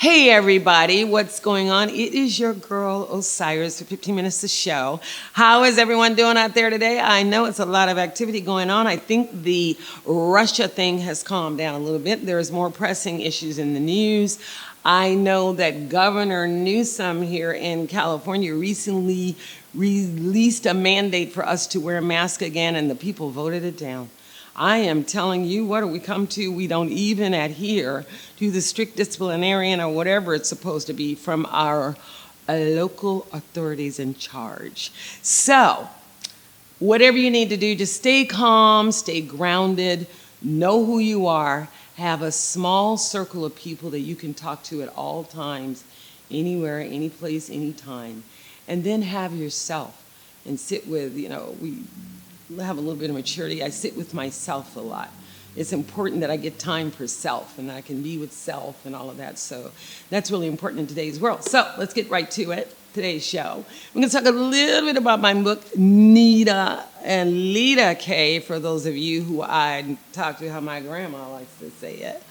Hey everybody, what's going on? It is your girl Osiris for 15 Minutes to Show. How is everyone doing out there today? I know it's a lot of activity going on. I think the Russia thing has calmed down a little bit. There's more pressing issues in the news. I know that Governor Newsom here in California recently released a mandate for us to wear masks again, and the people voted it down. I am telling you, what do we come to? We don't even adhere to the strict disciplinarian or whatever it's supposed to be from our local authorities in charge. So, whatever you need to do, just stay calm, stay grounded, know who you are, have a small circle of people that you can talk to at all times, anywhere, any place, anytime, and then have yourself and sit with, we have a little bit of maturity. I sit with myself a lot. It's important that I get time for self and I can be with self and all of that. So that's really important in today's world. So let's get right to it. Today's show, we're going to talk a little bit about my book, Nita and Lita K, for those of you who I talk to how my grandma likes to say it.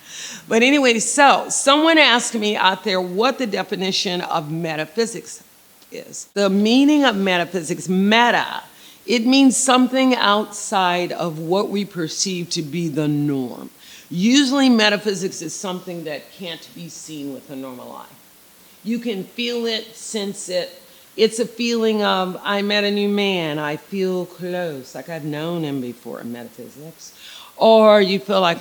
But anyway, so someone asked me out there what the definition of metaphysics is. The meaning of metaphysics, meta, it means something outside of what we perceive to be the norm. Usually metaphysics is something that can't be seen with a normal eye. You can feel it, sense it. It's a feeling of, I met a new man, I feel close, like I've known him before in metaphysics. Or you feel like,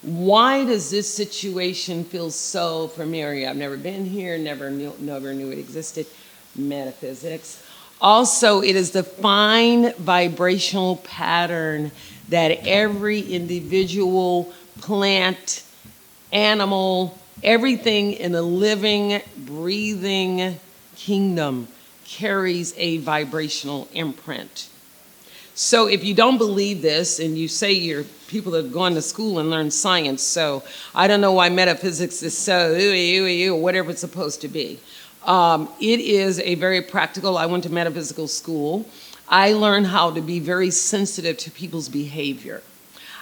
why does this situation feel so familiar? I've never been here, never knew it existed. Metaphysics. Also, it is the fine vibrational pattern that every individual, plant, animal, everything in a living, breathing kingdom carries a vibrational imprint. So if you don't believe this, and you say you're people that have gone to school and learned science, so I don't know why metaphysics is so whatever it's supposed to be. It is a very practical, I went to metaphysical school. I learned how to be very sensitive to people's behavior.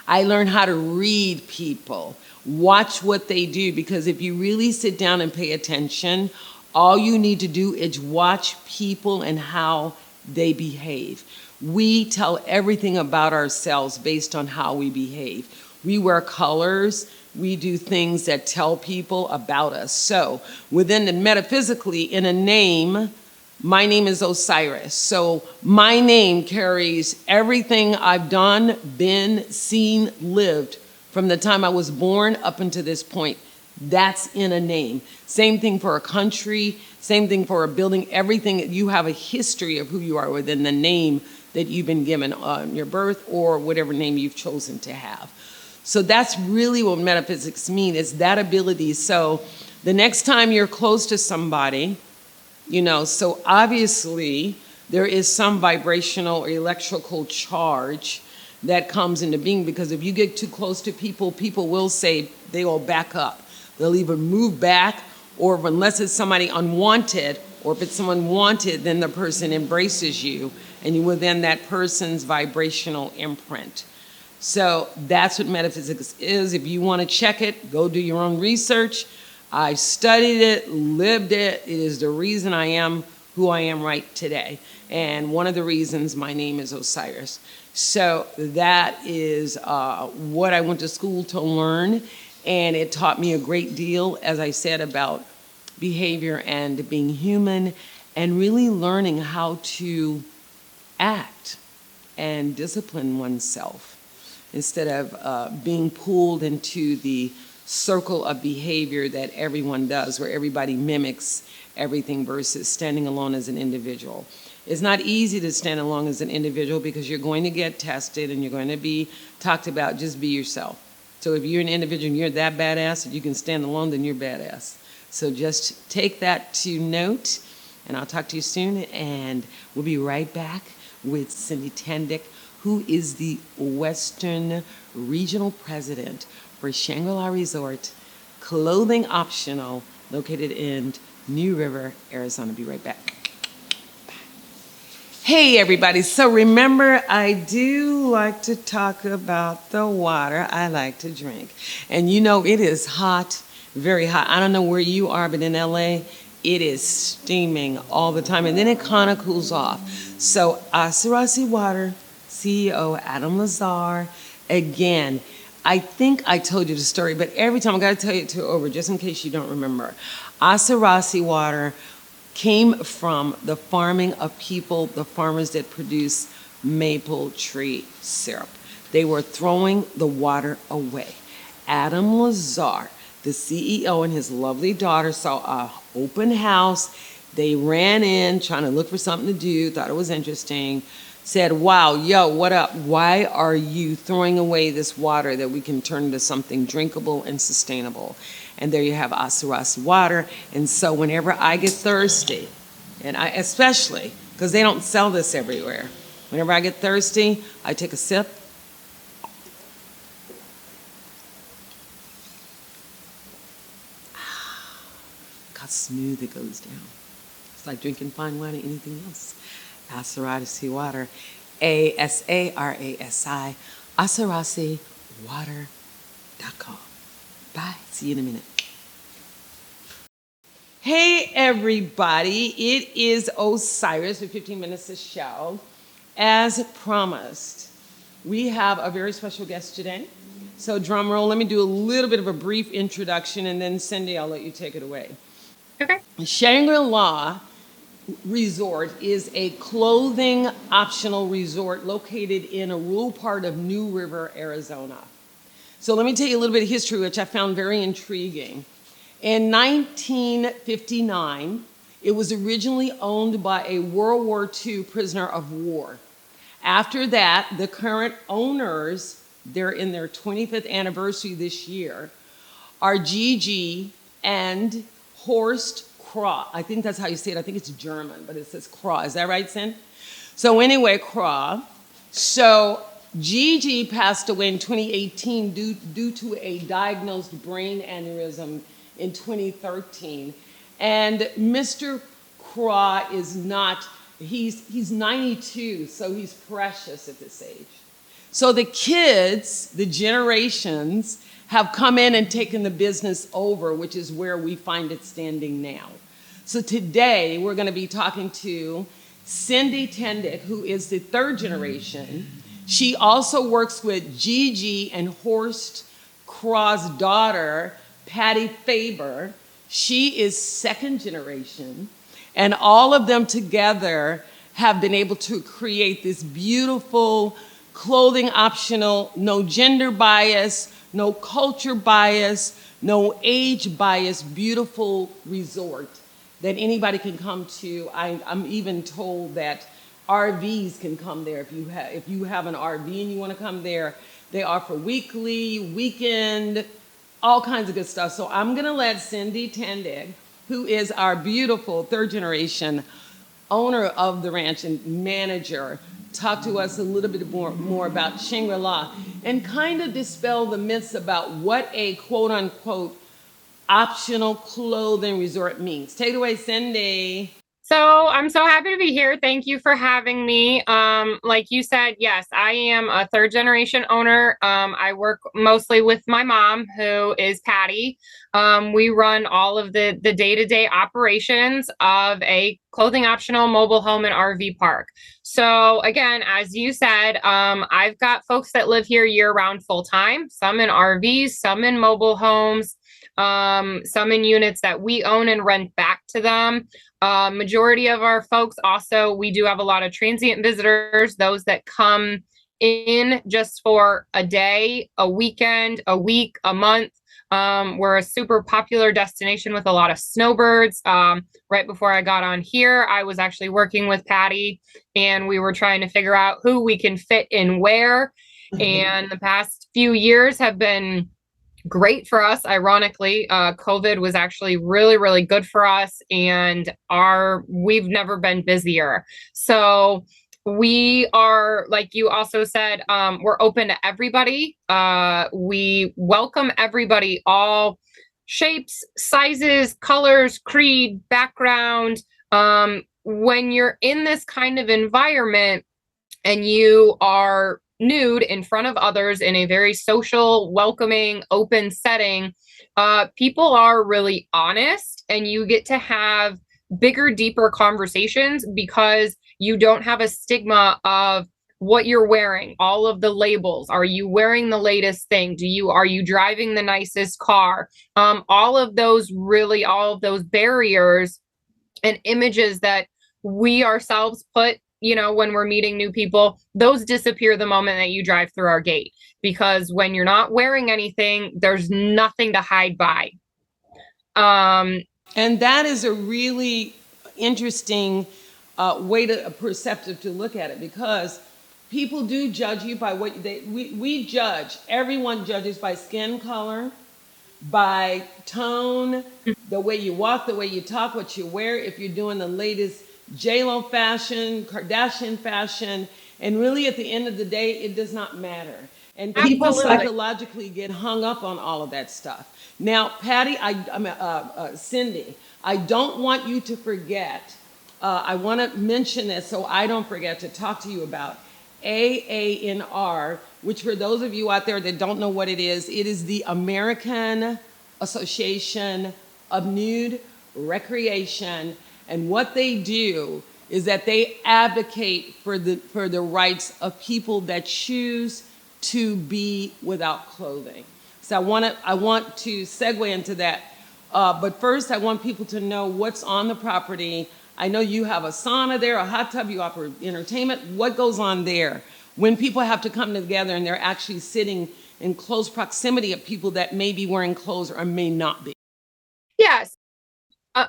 I learned how to read people, watch what they do, because if you really sit down and pay attention, all you need to do is watch people and how they behave. We tell everything about ourselves based on how we behave. We wear colors. We do things that tell people about us. So within the metaphysically, in a name, my name is Osiris. So my name carries everything I've done, been, seen, lived from the time I was born up until this point. That's in a name. Same thing for a country, same thing for a building, everything. You have a history of who you are within the name that you've been given on your birth or whatever name you've chosen to have. So that's really what metaphysics mean, is that ability. So the next time you're close to somebody, so obviously there is some vibrational or electrical charge that comes into being, because if you get too close to people, people will say they will back up. They'll either move back, or unless it's somebody unwanted, or if it's someone wanted, then the person embraces you and you within that person's vibrational imprint. So that's what metaphysics is. If you want to check it, go do your own research. I studied it, lived it. It is the reason I am who I am right today. And one of the reasons my name is Osiris. So that is what I went to school to learn. And it taught me a great deal, as I said, about behavior and being human and really learning how to act and discipline oneself, instead of being pulled into the circle of behavior that everyone does, where everybody mimics everything versus standing alone as an individual. It's not easy to stand alone as an individual because you're going to get tested and you're going to be talked about. Just be yourself. So if you're an individual and you're that badass, if you can stand alone, then you're badass. So just take that to note, and I'll talk to you soon, and we'll be right back with Cyndi Tendick, who is the Western Regional President for Shangri La Resort, clothing optional, located in New River, Arizona. Be right back. Bye. Hey everybody, so remember, I do like to talk about the water I like to drink. And it is hot very hot. I don't know where you are, but in LA, it is steaming all the time. And then it kind of cools off. So Asarasi Water, CEO Adam Lazar, again, I think I told you the story, but every time I got to tell you two over, just in case you don't remember. Asarasi Water came from the farming of people, the farmers that produce maple tree syrup. They were throwing the water away. Adam Lazar, the CEO, and his lovely daughter saw an open house. They ran in trying to look for something to do, thought it was interesting, said, wow, yo, what up? Why are you throwing away this water that we can turn into something drinkable and sustainable? And there you have Asarasi Water. And so whenever I get thirsty, and I especially, because they don't sell this everywhere, whenever I get thirsty, I take a sip. Look how smooth it goes down. It's like drinking fine wine or anything else. Asarasi Water, ASARASI, asarasiwater.com. Bye. See you in a minute. Hey, everybody. It is Osiris with 15 Minutes to Show. As promised, we have a very special guest today. So drum roll, let me do a little bit of a brief introduction, and then Cyndi, I'll let you take it away. Okay. Shangri La Resort is a clothing optional resort located in a rural part of New River, Arizona. So let me tell you a little bit of history, which I found very intriguing. In 1959, it was originally owned by a World War II prisoner of war. After that, the current owners, they're in their 25th anniversary this year, are Gigi and Horst Kraus. I think that's how you say it. I think it's German, but it says Kraus. Is that right, Sin? So anyway, Kraus. So Gigi passed away in 2018 due to a diagnosed brain aneurysm in 2013. And Mr. Kraus is not, he's 92, so he's precious at this age. So the kids, the generations, have come in and taken the business over, which is where we find it standing now. So today we're going to be talking to Cyndi Tendick, who is the third generation. She also works with Gigi and Horst Kraus' daughter, Patty Faber. She is second generation. And all of them together have been able to create this beautiful clothing optional, no gender bias, no culture bias, no age bias, beautiful resort that anybody can come to. I'm even told that RVs can come there. If you have an RV and you want to come there, they offer weekly, weekend, all kinds of good stuff. So I'm going to let Cyndi Tendick, who is our beautiful third generation owner of the ranch and manager, talk to us a little bit more about Shangri La and kind of dispel the myths about what a quote unquote optional clothing resort means. Take it away, Cyndi. So I'm so happy to be here. Thank you for having me. Like you said, yes, I am a third generation owner. I work mostly with my mom, who is Patty. We run all of the day-to-day operations of a clothing optional mobile home and RV park. So again, as you said, I've got folks that live here year round full time, some in RVs, some in mobile homes, some in units that we own and rent back to them. Majority of our folks also, we do have a lot of transient visitors, those that come in just for a day, a weekend, a week, a month. We're a super popular destination with a lot of snowbirds. Right before I got on here, I was actually working with Patty and we were trying to figure out who we can fit in where. And the past few years have been great for us. Ironically, COVID was actually really, really good for us, and we've never been busier. So we are, like you also said, we're open to everybody. We welcome everybody, all shapes, sizes, colors, creed, background. When you're in this kind of environment and you are nude in front of others in a very social, welcoming, open setting, people are really honest, and you get to have bigger, deeper conversations because you don't have a stigma of what you're wearing, all of the labels. Are you wearing the latest thing? Are you driving the nicest car? All of those barriers and images that we ourselves put, when we're meeting new people, those disappear the moment that you drive through our gate. Because when you're not wearing anything, there's nothing to hide by. And that is a really interesting perceptive to look at it, because people do judge you by we judge. Everyone judges by skin color, by tone, the way you walk, the way you talk, what you wear, if you're doing the latest J-Lo fashion, Kardashian fashion, and really at the end of the day, it does not matter. And people Absolutely. psychologically get hung up on all of that stuff. Now, Patty, Cyndi, I don't want you to forget, I want to mention this so I don't forget to talk to you about AANR, which for those of you out there that don't know what it is the American Association of Nude Recreation. And what they do is that they advocate for the rights of people that choose to be without clothing. So I want to segue into that. But first, I want people to know what's on the property. I know you have a sauna there, a hot tub, you offer entertainment. What goes on there when people have to come together and they're actually sitting in close proximity of people that may be wearing clothes or may not be? Yes.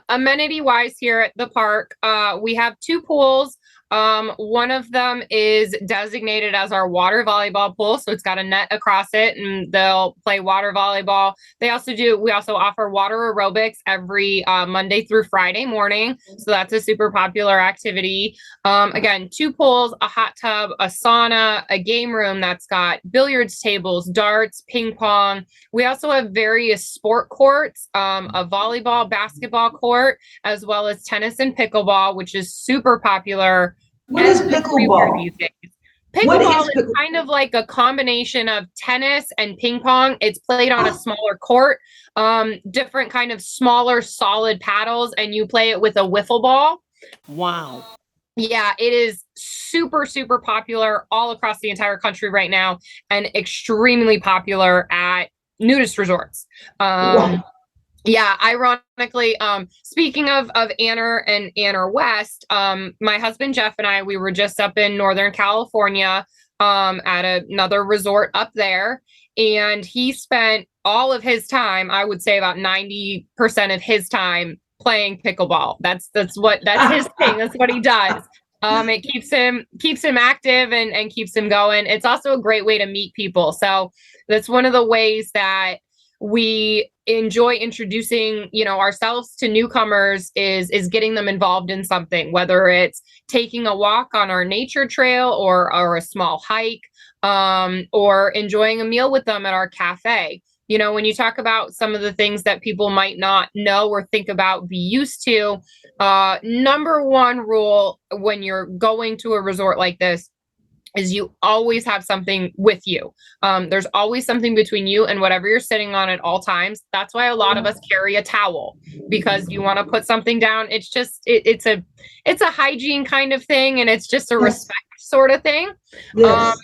Amenity wise here at the park, we have 2 pools. One of them is designated as our water volleyball pool. So it's got a net across it and they'll play water volleyball. We also offer water aerobics every Monday through Friday morning. So that's a super popular activity. Again, 2 pools, a hot tub, a sauna, a game room that's got billiards tables, darts, ping pong. We also have various sport courts, a volleyball, basketball court, as well as tennis and pickleball, which is super popular. What is pickleball? These days. Pickleball is kind of like a combination of tennis and ping pong. It's played on a smaller court, different kind of smaller solid paddles, and you play it with a wiffle ball. Wow. Yeah, it is super, super popular all across the entire country right now, and extremely popular at nudist resorts. Wow. Yeah, ironically, speaking of Anner and Anner West, my husband Jeff and we were just up in Northern California at another resort up there, and he spent all of his time, I would say about 90% of his time, playing pickleball. That's his thing. That's what he does. It keeps him active and keeps him going. It's also a great way to meet people. So that's one of the ways that we enjoy introducing, ourselves to newcomers is getting them involved in something, whether it's taking a walk on our nature trail or a small hike, or enjoying a meal with them at our cafe. When you talk about some of the things that people might not know or think about, be used to, number one rule when you're going to a resort like this is you always have something with you. There's always something between you and whatever you're sitting on at all times. That's why a lot of us carry a towel, because you want to put something down. It's just, it's a hygiene kind of thing. And it's just a respect sort of thing. Yes.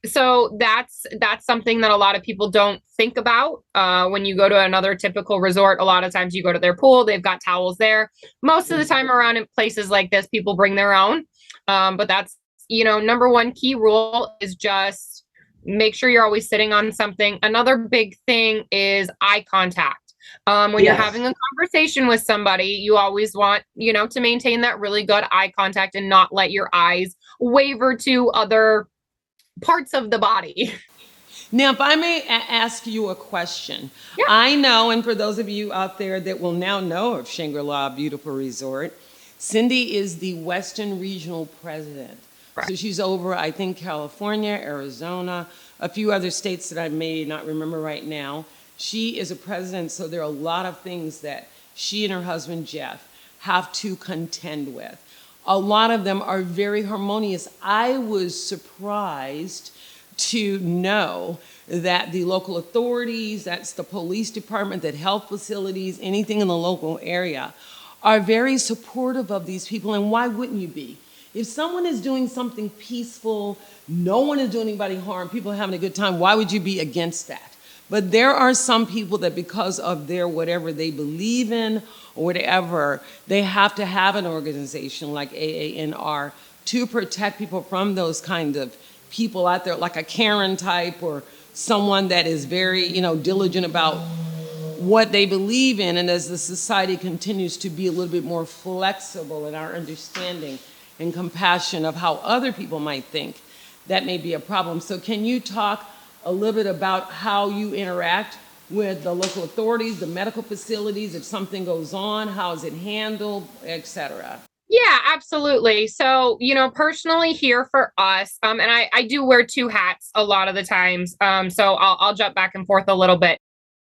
So that's something that a lot of people don't think about. When you go to another typical resort, a lot of times you go to their pool, they've got towels there. Most of the time around in places like this, people bring their own. But that's, number one key rule is just make sure you're always sitting on something. Another big thing is eye contact. When you're having a conversation with somebody, you always want, to maintain that really good eye contact and not let your eyes waver to other parts of the body. Now, if I may ask you a question. Yeah. I know, and for those of you out there that will now know of Shangri La Beautiful Resort, Cyndi is the Western Regional President. Right. So she's over, I think, California, Arizona, a few other states that I may not remember right now. She is a president, so there are a lot of things that she and her husband, Jeff, have to contend with. A lot of them are very harmonious. I was surprised to know that the local authorities, that's the police department, that health facilities, anything in the local area, are very supportive of these people. And why wouldn't you be? If someone is doing something peaceful, no one is doing anybody harm, people are having a good time, why would you be against that? But there are some people that because of their whatever they believe in or whatever, they have to have an organization like AANR to protect people from those kind of people out there, like a Karen type or someone that is very, diligent about what they believe in. And as the society continues to be a little bit more flexible in our understanding and compassion of how other people might think, that may be a problem. So can you talk a little bit about how you interact with the local authorities, the medical facilities, if something goes on, how is it handled, et cetera? Yeah, absolutely. So, personally here for us, and I do wear two hats a lot of the times. So I'll jump back and forth a little bit.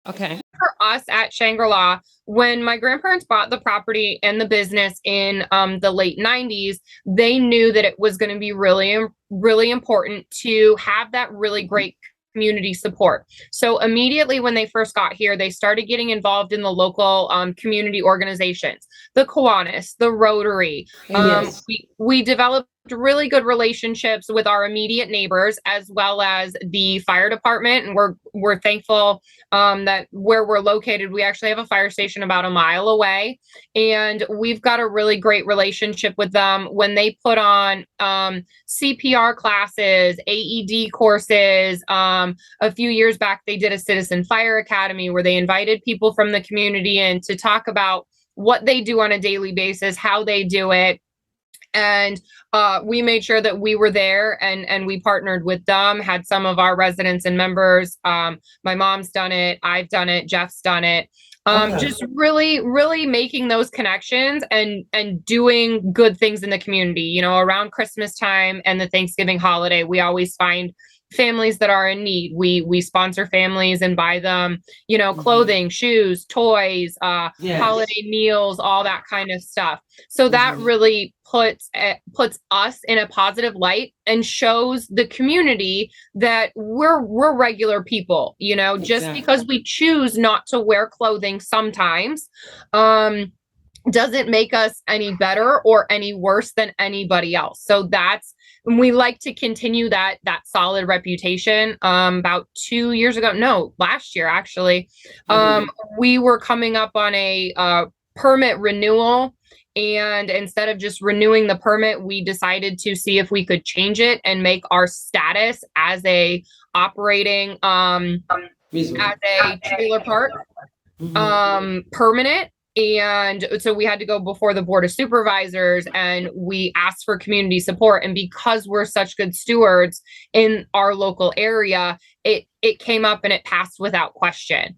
Okay. For us at Shangri La, when my grandparents bought the property and the business in the late 90s, they knew that it was going to be really, really important to have that really great community support. So immediately when they first got here, they started getting involved in the local community organizations, the Kiwanis, the Rotary. Yes. We developed really good relationships with our immediate neighbors as well as the fire department, and we're thankful that where we're located, we actually have a fire station about a mile away, and we've got a really great relationship with them. When they put on CPR classes, AED courses, a few years back they did a citizen fire academy where they invited people from the community in to talk about what they do on a daily basis, how they do it. And we made sure that we were there and we partnered with them, had some of our residents and members. My mom's done it. I've done it. Jeff's done it. Just really, really making those connections and doing good things in the community. Around Christmas time and the Thanksgiving holiday, we always find families that are in need. We sponsor families and buy them, clothing, shoes, toys, Yes. holiday meals, all that kind of stuff. So that really puts us in a positive light and shows the community that we're regular people, just Exactly. because we choose not to wear clothing sometimes, doesn't make us any better or any worse than anybody else. So we like to continue that solid reputation. About 2 years ago, no, last year actually, we were coming up on a permit renewal. And instead of just renewing the permit, we decided to see if we could change it and make our status as a operating, as a trailer park, permanent. And so we had to go before the board of supervisors and we asked for community support. And because we're such good stewards in our local area, it came up and it passed without question,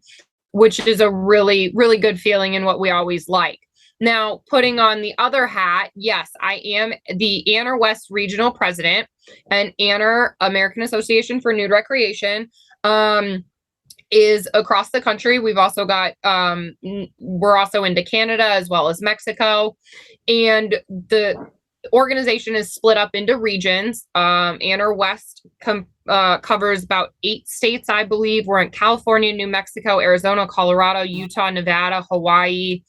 which is a really, really good feeling and what we always like. Now, putting on the other hat, yes, I am the Anner West Regional President, and Anner, American Association for Nude Recreation, is across the country. We've also got, we're also into Canada as well as Mexico, and the organization is split up into regions. Anner West covers about 8 states, I believe. We're in California, New Mexico, Arizona, Colorado, Utah, Nevada, Hawaii.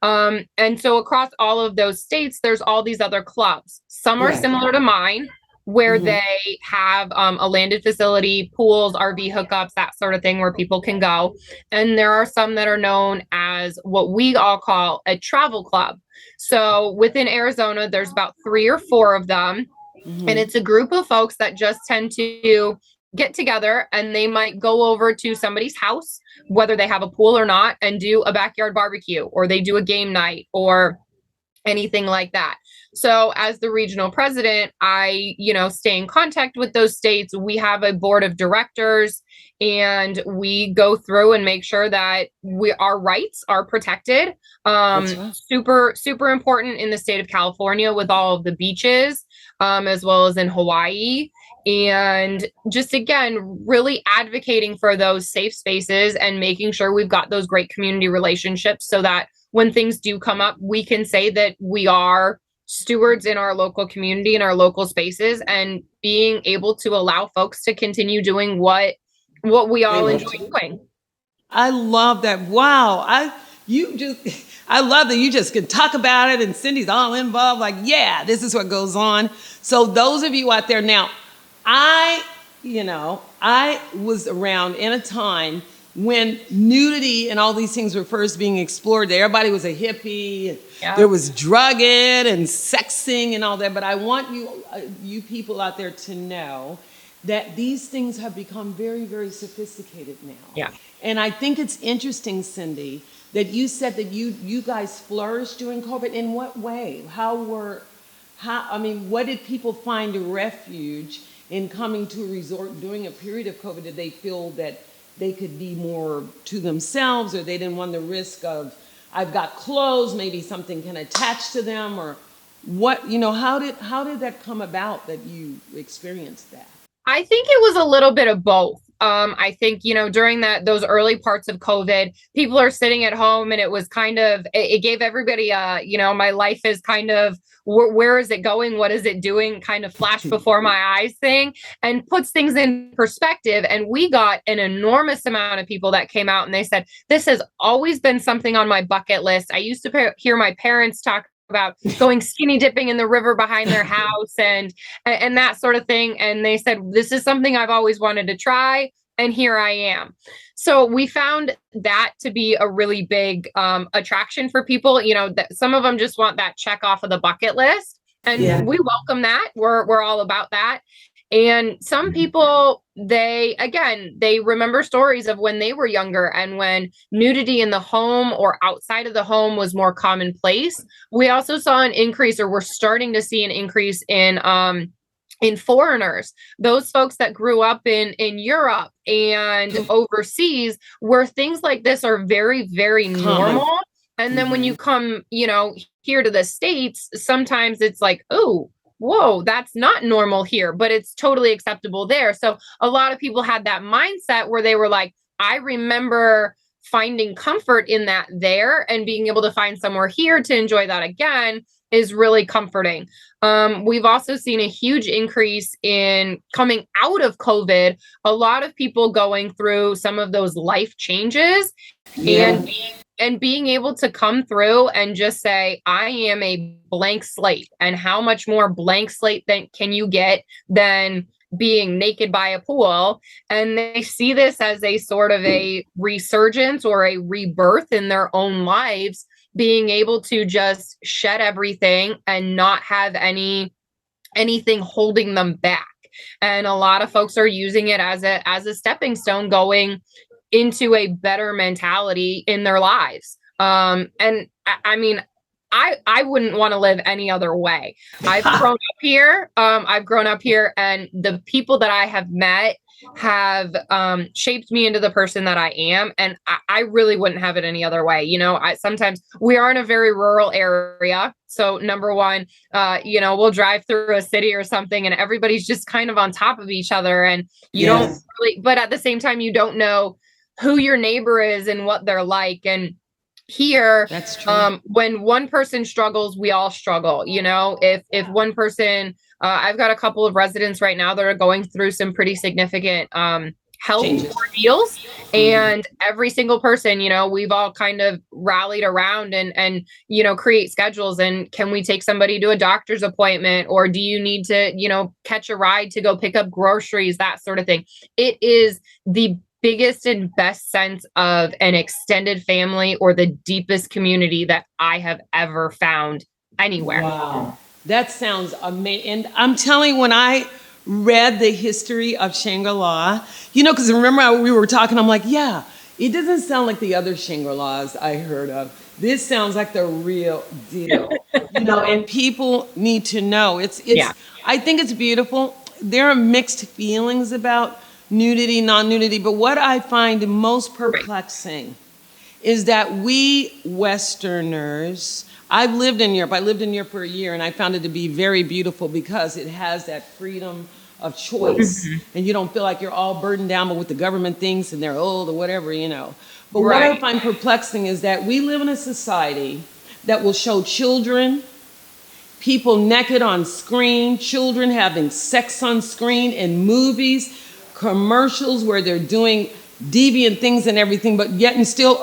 And so across all of those states, there's all these other clubs. Some are similar to mine, where they have a landed facility, pools, RV hookups, that sort of thing where people can go. And there are some that are known as what we all call a travel club. So within Arizona, there's about 3 or 4 of them. And it's a group of folks that just tend to get together and they might go over to somebody's house, whether they have a pool or not, and do a backyard barbecue, or they do a game night or anything like that. So as the regional president, I, stay in contact with those states. We have a board of directors and we go through and make sure that our rights are protected. Super, super important in the state of California with all of the beaches, as well as in Hawaii. And just, again, really advocating for those safe spaces and making sure we've got those great community relationships so that when things do come up, we can say that we are stewards in our local community, in our local spaces, and being able to allow folks to continue doing what we all enjoy doing. I love that. Wow. I love that you just can talk about it and Cindy's all involved. Like, yeah, this is what goes on. So those of you out there now, I was around in a time when nudity and all these things were first being explored. Everybody was a hippie. Yeah. There was drugging and sexing and all that. But I want you people out there to know that these things have become very, very sophisticated now. Yeah. And I think it's interesting, Cyndi, that you said that you guys flourished during COVID. In what way? What did people find a refuge in coming to a resort during a period of COVID? Did they feel that they could be more to themselves, or they didn't want the risk of, I've got clothes, maybe something can attach to them, or what, how did that come about that you experienced that? I think it was a little bit of both. I think, during those early parts of COVID, people are sitting at home, and it was kind of, it gave everybody my life is kind of, where is it going? What is it doing? Kind of flash before my eyes thing, and puts things in perspective. And we got an enormous amount of people that came out and they said, this has always been something on my bucket list. I used to hear my parents talk about going skinny dipping in the river behind their house and that sort of thing. And they said, this is something I've always wanted to try. And here I am. So we found that to be a really big attraction for people, that some of them just want that check off of the bucket list. And we welcome that. We're all about that. And some people, they remember stories of when they were younger and when nudity in the home or outside of the home was more commonplace. We also saw an increase, or we're starting to see an increase in foreigners, those folks that grew up in Europe and overseas, where things like this are very, very normal. And then when you come, here to the States, sometimes it's like, oh, whoa, that's not normal here, but it's totally acceptable there. So a lot of people had that mindset where they were like, I remember finding comfort in that there, and being able to find somewhere here to enjoy that again is really comforting. We've also seen a huge increase in coming out of COVID, a lot of people going through some of those life changes and being able to come through and just say, I am a blank slate. And how much more blank slate can you get than being naked by a pool? And they see this as a sort of a resurgence or a rebirth in their own lives, being able to just shed everything and not have anything holding them back. And a lot of folks are using it as a stepping stone going into a better mentality in their lives. And I mean, I wouldn't want to live any other way. I've grown up here. And the people that I have met have shaped me into the person that I am. And I really wouldn't have it any other way. Sometimes we are in a very rural area. So number one, we'll drive through a city or something and everybody's just kind of on top of each other. And you don't really, but at the same time, you don't know who your neighbor is and what they're like. And here, that's true. When one person struggles, we all struggle. If one person, I've got a couple of residents right now that are going through some pretty significant health ordeals, and every single person, we've all kind of rallied around and create schedules. And can we take somebody to a doctor's appointment, or do you need to, catch a ride to go pick up groceries, that sort of thing. It is the biggest and best sense of an extended family, or the deepest community that I have ever found anywhere. Wow. That sounds amazing. And I'm telling you, when I read the history of Shangri La, because remember we were talking, I'm like, yeah, it doesn't sound like the other Shangri-Las I heard of. This sounds like the real deal. And people need to know. I think it's beautiful. There are mixed feelings about nudity, non-nudity, but what I find most perplexing is that we Westerners, I've lived in Europe. I lived in Europe for a year, and I found it to be very beautiful because it has that freedom of choice, and you don't feel like you're all burdened down with the government things and they're old or whatever, But what I find perplexing is that we live in a society that will show children people naked on screen, children having sex on screen in movies, commercials where they're doing deviant things and everything, but yet and still,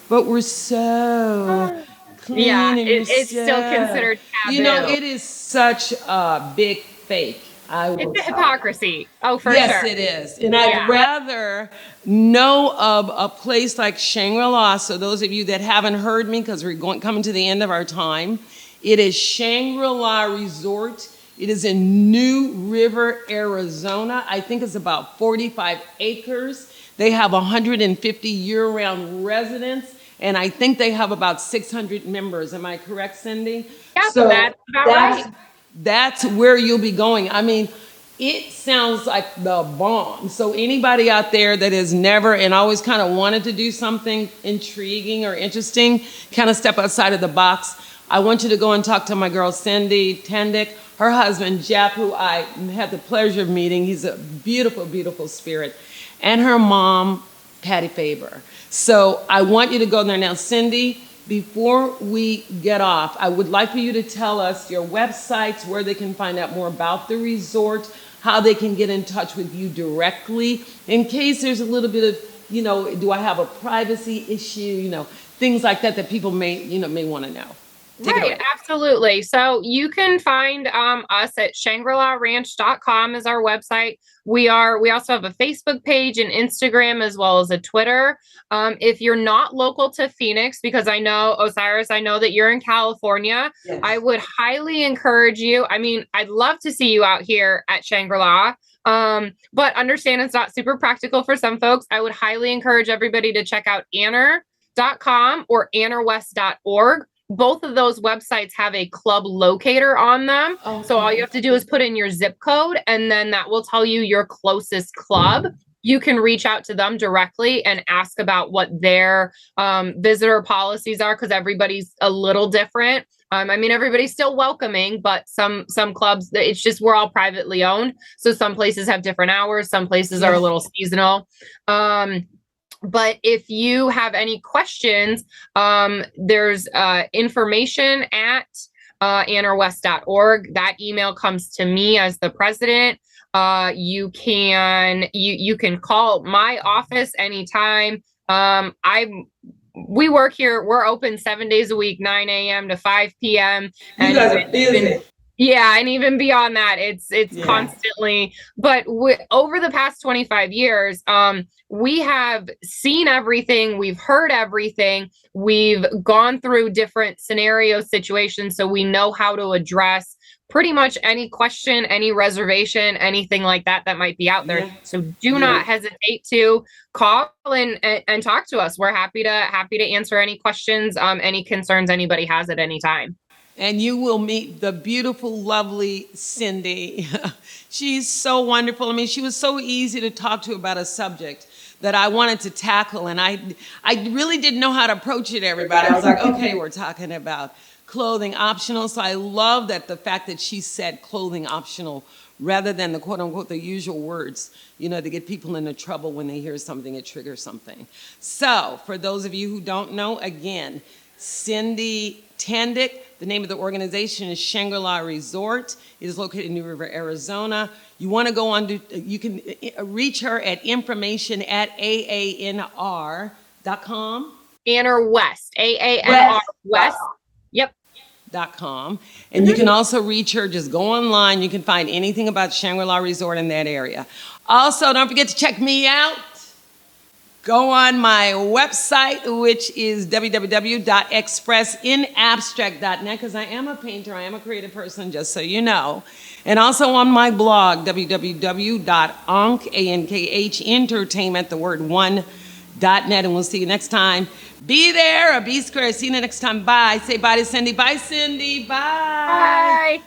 but we're so clean Yeah, and it's still considered taboo. You know, it is such a big fake. It's a hypocrisy. Oh, for yes, sure. Yes, it is. And I'd rather know of a place like Shangri La. So those of you that haven't heard me, because we're coming to the end of our time, it is Shangri La Resort. It is in New River, Arizona. I think it's about 45 acres. They have 150 year-round residents, and I think they have about 600 members. Am I correct, Cyndi? Yeah, so that's about right. That's where you'll be going. I mean, it sounds like the bomb. So anybody out there that has never and always kind of wanted to do something intriguing or interesting, kind of step outside of the box, I want you to go and talk to my girl, Cyndi Tendick, her husband, Jeff, who I had the pleasure of meeting. He's a beautiful, beautiful spirit. And her mom, Patty Faber. So I want you to go there now. Cyndi, before we get off, I would like for you to tell us your websites, where they can find out more about the resort, how they can get in touch with you directly, in case there's a little bit of, you know, do I have a privacy issue, you know, things like that that people may want to know. Right, absolutely. So you can find us at ShangriLaRanch.com is our website. We also have a Facebook page and Instagram as well as a Twitter. If you're not local to Phoenix, because I know, Osiris, I know that you're in California, yes. I would highly encourage you. I mean, I'd love to see you out here at Shangri-La. But understand it's not super practical for some folks. I would highly encourage everybody to check out aner.com or anerwest.org. Both of those websites have a club locator on them. Okay. So all you have to do is put in your zip code, and then that will tell you your closest club. You can reach out to them directly and ask about what their visitor policies are, because everybody's a little different. I mean, everybody's still welcoming, but some clubs, it's just, we're all privately owned. So some places have different hours. Some places are a little seasonal. But if you have any questions, there's information at anerwest.org. That email comes to me as the president. You can call my office anytime. We work here. We're open 7 days a week, 9 a.m. to 5 p.m. You guys are busy. Yeah, and even beyond that, it's constantly. But over the past 25 years, we have seen everything. We've heard everything. We've gone through different scenario situations, so we know how to address pretty much any question, any reservation, anything like that might be out there. Yeah. So do not hesitate to call and talk to us. We're happy to answer any questions, any concerns anybody has at any time. And you will meet the beautiful, lovely Cyndi. She's so wonderful. I mean, she was so easy to talk to about a subject that I wanted to tackle. And I really didn't know how to approach it, everybody. I was like, okay, we're talking about clothing optional. So I love that the fact that she said clothing optional rather than the quote unquote, the usual words, you know, to get people into trouble when they hear something, it triggers something. So for those of you who don't know, again, Cyndi Tendick, the name of the organization is Shangri La Resort. It is located in New River, Arizona. You want to go on to, you can reach her at information at aanr.com. Aner West, AANR West. Yep. .com. And you can also reach her, just go online. You can find anything about Shangri La Resort in that area. Also, don't forget to check me out. Go on my website, which is www.expressinabstract.net, because I am a painter, I am a creative person, just so you know. And also on my blog, www.entertainment, the word one.net, and we'll see you next time. Be there or be square. See you next time. Bye. Say bye to Cyndi. Bye, Cyndi. Bye. Bye.